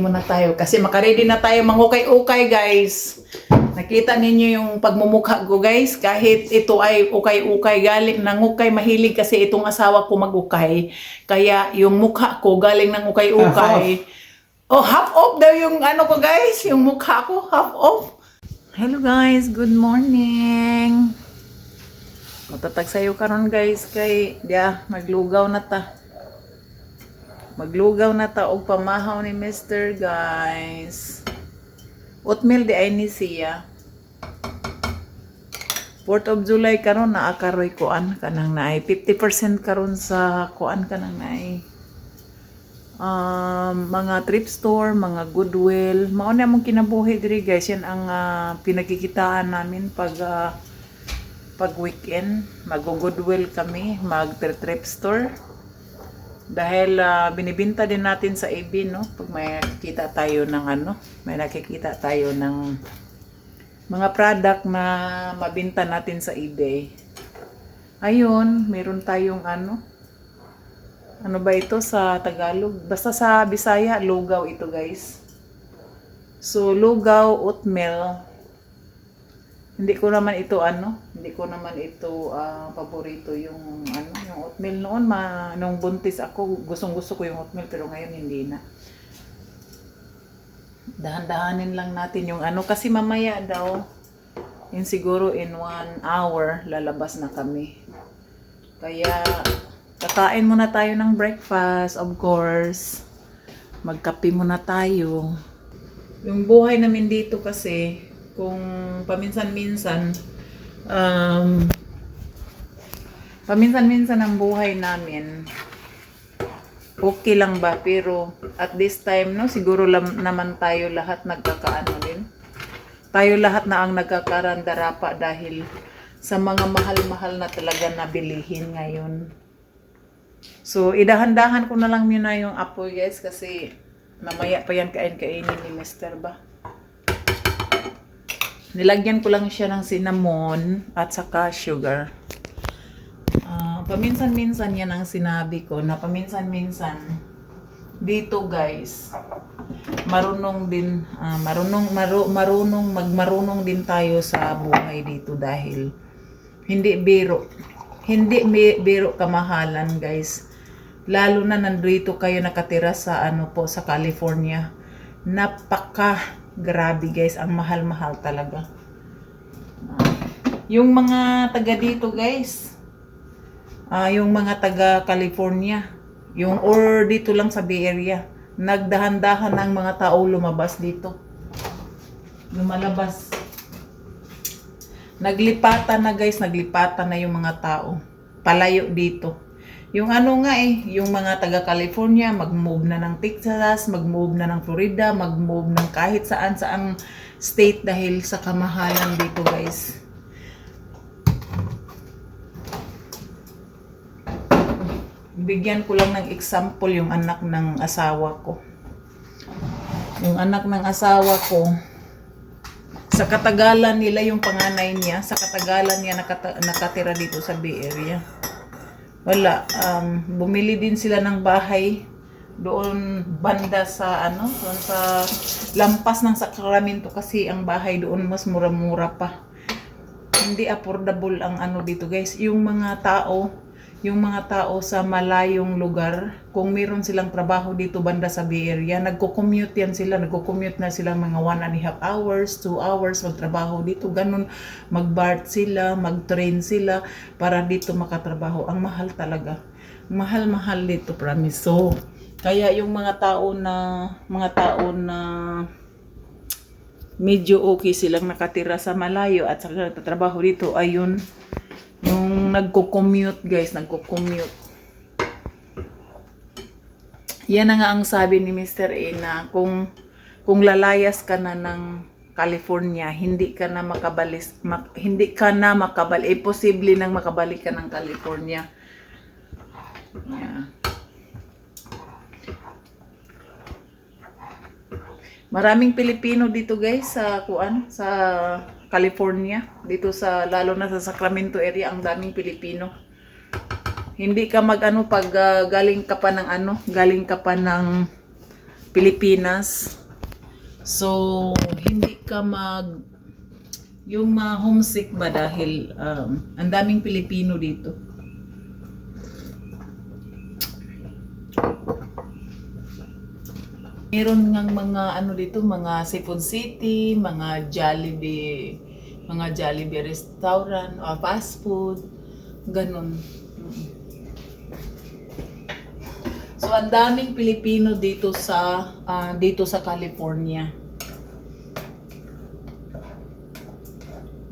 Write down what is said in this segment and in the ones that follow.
muna tayo kasi makaredy na tayo mangukay-ukay guys. Nakita ninyo yung pagmumukha ko guys, kahit ito ay ukay-ukay, galing ng ukay, mahilig kasi itong asawa ko mag-ukay. Kaya yung mukha ko galing ng ukay-ukay. Oh, half off daw yung ano ko guys, yung mukha ko, half off. Hello guys, good morning. Matatag sayo karon guys kay maglugaw na ta. Maglugaw na ta og pamahaw ni Mr. guys. Oatmeal di ay ni siya. 4th of July karon na akaroy kuan kanang naay 50% karon sa kuan kanang naay. Mga thrift store, mga Goodwill, mao na mong kinabuhi diri guys. Yan ang pinagkikitaan namin pag weekend. Mag-Goodwill kami, mag-thrift store. Dahil binibinta din natin sa eBay, no? Pag may nakikita tayo ng may nakikita tayo ng mga product na mabinta natin sa eBay. Ayun, meron tayong ano ba ito sa Tagalog? Basta sa Bisaya, lugaw ito guys. So, lugaw, oatmeal. Hindi ko naman ito paborito yung yung oatmeal noon. Nung buntis ako, gustong-gusto ko yung oatmeal pero ngayon hindi na. Dahan-dahanin lang natin yung kasi mamaya daw, yun siguro in 1 hour, lalabas na kami. Kaya, kakain muna tayo ng breakfast, of course. Magkape muna tayo. Yung buhay namin dito kasi, kung paminsan-minsan ang buhay namin, okay lang ba? Pero at this time, no, siguro naman tayo lahat nagkakaano din. Tayo lahat na ang nagkakarandarapa dahil sa mga mahal-mahal na talaga na bilihin ngayon. So, idahan-dahan ko na lang muna yung apoy guys kasi mamaya pa yan kainin ni Mr. ba. Nilagyan ko lang siya ng cinnamon at saka sugar. Paminsan-minsan yan ang sinabi ko na paminsan-minsan dito guys marunong din tayo sa buhay dito dahil hindi biro kamahalan guys. Lalo na nandito kayo nakatira sa sa California. Grabe guys, ang mahal-mahal talaga. Yung mga taga dito guys, yung mga taga California, or dito lang sa Bay Area, nagdahan-dahan ang mga tao lumabas dito. Lumalabas. Naglipatan na guys, naglipatan na yung mga tao. Palayo dito. Yung yung mga taga California, mag-move na ng Texas, mag-move na ng Florida, mag-move ng kahit saan-saang state dahil sa kamahalan dito guys. Bigyan ko lang ng example yung anak ng asawa ko. Yung anak ng asawa ko, sa katagalan nila yung panganay niya, sa katagalan niya nakatira dito sa Bay Area. Wala, bumili din sila ng bahay doon banda sa doon sa lampas ng Sacramento kasi ang bahay doon mas mura-mura pa. Hindi affordable ang dito guys. Yung mga tao sa malayong lugar, kung meron silang trabaho dito banda sa Bay Area, nagko-commute na sila mga 1.5 hours, 2 hours magtrabaho dito, ganun, mag-BART sila, mag-train sila para dito makatrabaho. Ang mahal talaga. Mahal-mahal dito, promise. So, kaya yung mga tao na medyo okay silang nakatira sa malayo at saka nagtatrabaho dito, ayun, yung nagko-commute guys, yan na nga ang sabi ni Mr. A na kung lalayas ka na ng California, hindi ka na posible nang makabalik ka ng California. Yeah. Maraming Pilipino dito guys sa California, dito lalo na sa Sacramento area, ang daming Pilipino. Hindi ka pag galing ka pa ng Pilipinas. So, hindi ka yung homesick ba dahil ang daming Pilipino dito. Meron ngang mga dito, mga Seafood City, mga Jollibee restaurant, o fast food, ganun. So, ang daming Pilipino dito sa California.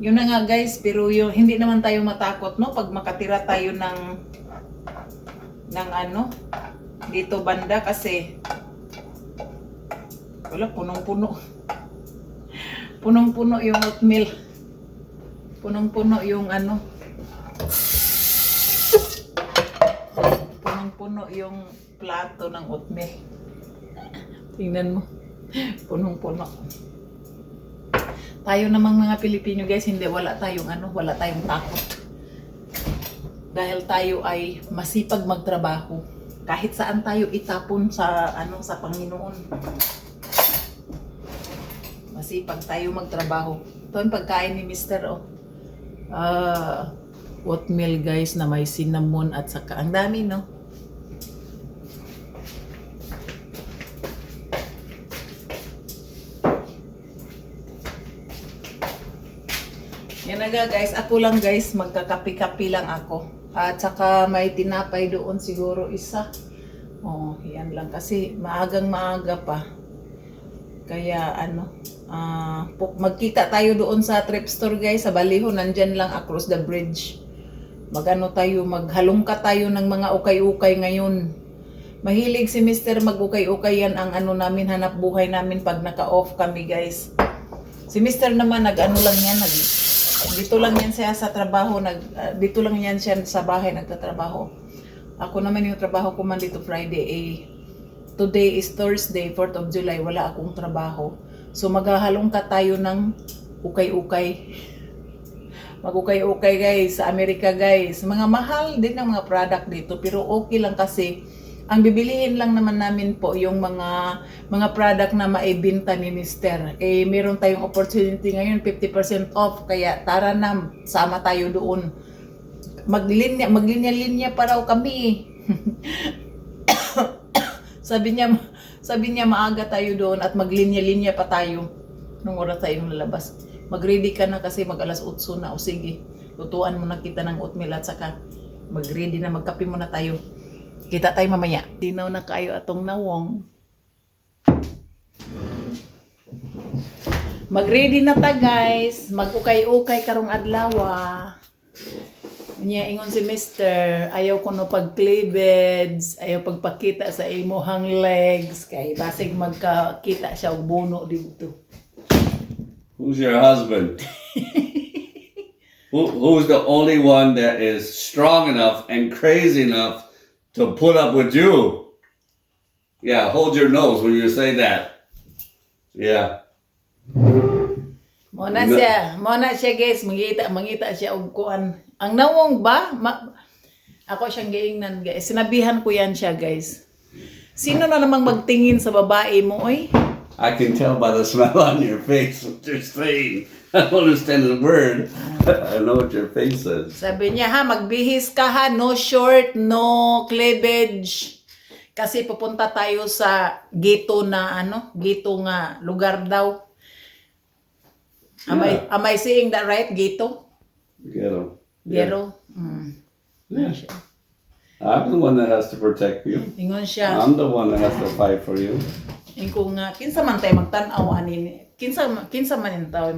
Yun na nga guys, pero hindi naman tayo matakot, no? Pag makatira tayo ng dito banda kasi wala, punong-puno. Punong-puno yung oatmeal. Punong-puno yung punong-puno yung plato ng oatmeal. Tingnan mo. Punong-puno. Tayo namang mga Pilipino guys, wala tayong takot. Dahil tayo ay masipag magtrabaho. Kahit saan tayo itapon sa Panginoon. Masipag tayo magtrabaho. Ito ang pagkain ni Mr. Oatmeal guys na may cinnamon at saka ang dami, no? Yan na guys, ako lang guys, magkakapi-kapi lang ako. At saka may tinapay doon siguro isa. Oh, yan lang kasi maagang-maaga pa. Kaya magkita tayo doon sa thrift store guys, sa Baliho, nandyan lang across the bridge. Maghalongka tayo ng mga ukay-ukay ngayon. Mahilig si Mr. mag-ukay-ukay, yan ang namin, hanap buhay namin pag naka-off kami guys. Si Mr. naman dito lang yan siya sa trabaho, dito lang yan siya sa bahay nagtatrabaho. Ako naman yung trabaho ko man dito Friday, today is Thursday, 4th of July, wala akong trabaho. So maghahalongka tayo ng ukay-ukay. Mag-ukay-ukay guys, sa Amerika guys. Mga mahal din ang mga product dito, pero okay lang kasi ang bibilihin lang naman namin po yung mga product na maibenta ni Mr. Meron tayong opportunity ngayon, 50% off, kaya tara na, sama tayo doon. Maglinya-linya pa raw kami. Sabi niya maaga tayo doon at maglinya-linya pa tayo nung oras tayo lalabas. Mag-ready ka na kasi mag-alas 8 na. O sige, lutuan mo na kita ng oatmeal at saka mag-ready na, magkape muna tayo. Kita tayo mamaya. Tinaw na kayo atong nawong. Mag-ready na ta guys. Mag-ukay-ukay karong adlawa. Niya ingon si Mr. Ayaw ko no pag-cleavage, ayaw pagpakita sa imuhang legs, kay basig magkakita siya og buno dito. Who's your husband? Who's the only one that is strong enough and crazy enough to put up with you? Yeah, hold your nose when you say that. Yeah. Muna siya guys, mangita siya og kuan. Ang nawong ba? Ako siyang giingnan guys. Sinabihan ko yan siya guys. Sino na namang magtingin sa babae mo, oy? I can tell by the smile on your face what you're saying. I don't understand the word. I know what your face says. Sabi niya magbihis ka ha, no short, no cleavage. Kasi pupunta tayo sa ghetto na ghetto nga lugar daw. Am I saying that right? Ghetto? Ghetto. Ghetto? Yeah. I'm the one that has to protect you. Ingon siya. I'm the one that has to fight for you. Kung kinsa man tayo magtanaw ani, kinsa man tayo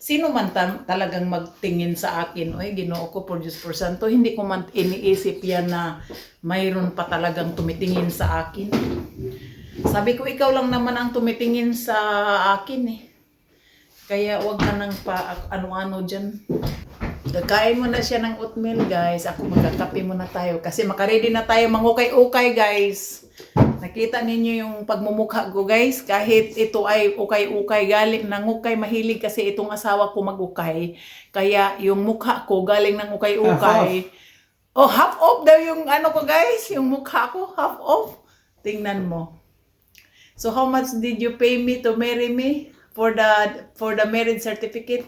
sino man talagang magtingin sa akin, oy Ginoo ko por Diyos por Santo, hindi ko man iniisip yan na mayroon pa talagang tumitingin sa akin. Sabi ko, ikaw lang naman ang tumitingin sa akin Kaya wag ka nang ano-ano dyan. Kakain mo na siya ng oatmeal guys. Ako magkakape muna tayo. Kasi makaredy na tayo mangukay-ukay guys. Nakita ninyo yung pagmumukha ko guys. Kahit ito ay ukay-ukay. Galing ng ukay. Mahilig kasi itong asawa ko mag-ukay. Kaya yung mukha ko galing ng ukay-ukay. Oh, half off daw yung ano ko guys. Yung mukha ko half off. Tingnan mo. So how much did you pay me to marry me for the marriage certificate?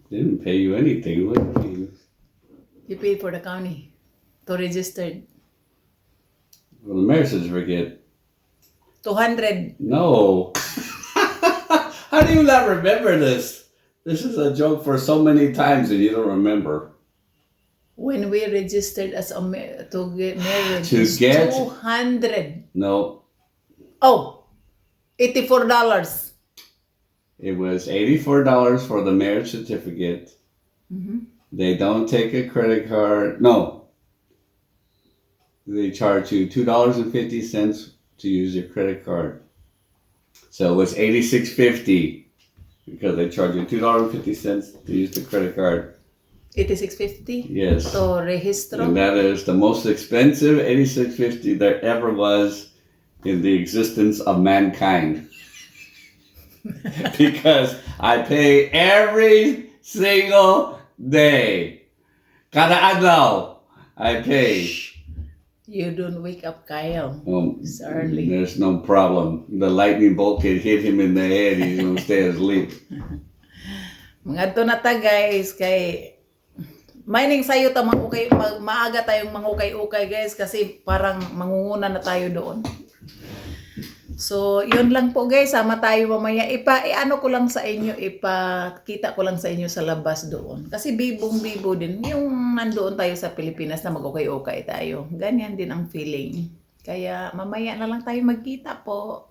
Didn't pay you anything. What do you mean? You paid for the county to register. For the marriage certificate. 200. No. How do you not remember this? This is a joke for so many times and you don't remember. When we registered as to get married, To it's get- 200. No, Oh, $84. it was $84 for the marriage certificate. Mhm. They don't take a credit card. No. They charge you $2.50 to use your credit card. So it was $86.50 because they charge you $2.50 to use the credit card. 86.50 Yes. to registro. And that is the most expensive $86.50 there ever was in the existence of mankind. Because I pay every single day. Kada adlaw, I pay. You don't wake up, Kyle. It's Um, early. There's no problem. The lightning bolt can hit him in the head. He's gonna stay asleep. Mga na ta guys kay mining sayo ta maaga tayong mangukay-ukay guys kasi parang mangunguna na tayo doon. So, yun lang po guys, sama tayo mamaya. Ano ko lang sa inyo, ipakita ko lang sa inyo sa labas doon. Kasi bibong-bibo din. Yung nandoon tayo sa Pilipinas na mag-ukay-ukay tayo. Ganyan din ang feeling. Kaya mamaya na lang tayo magkita po.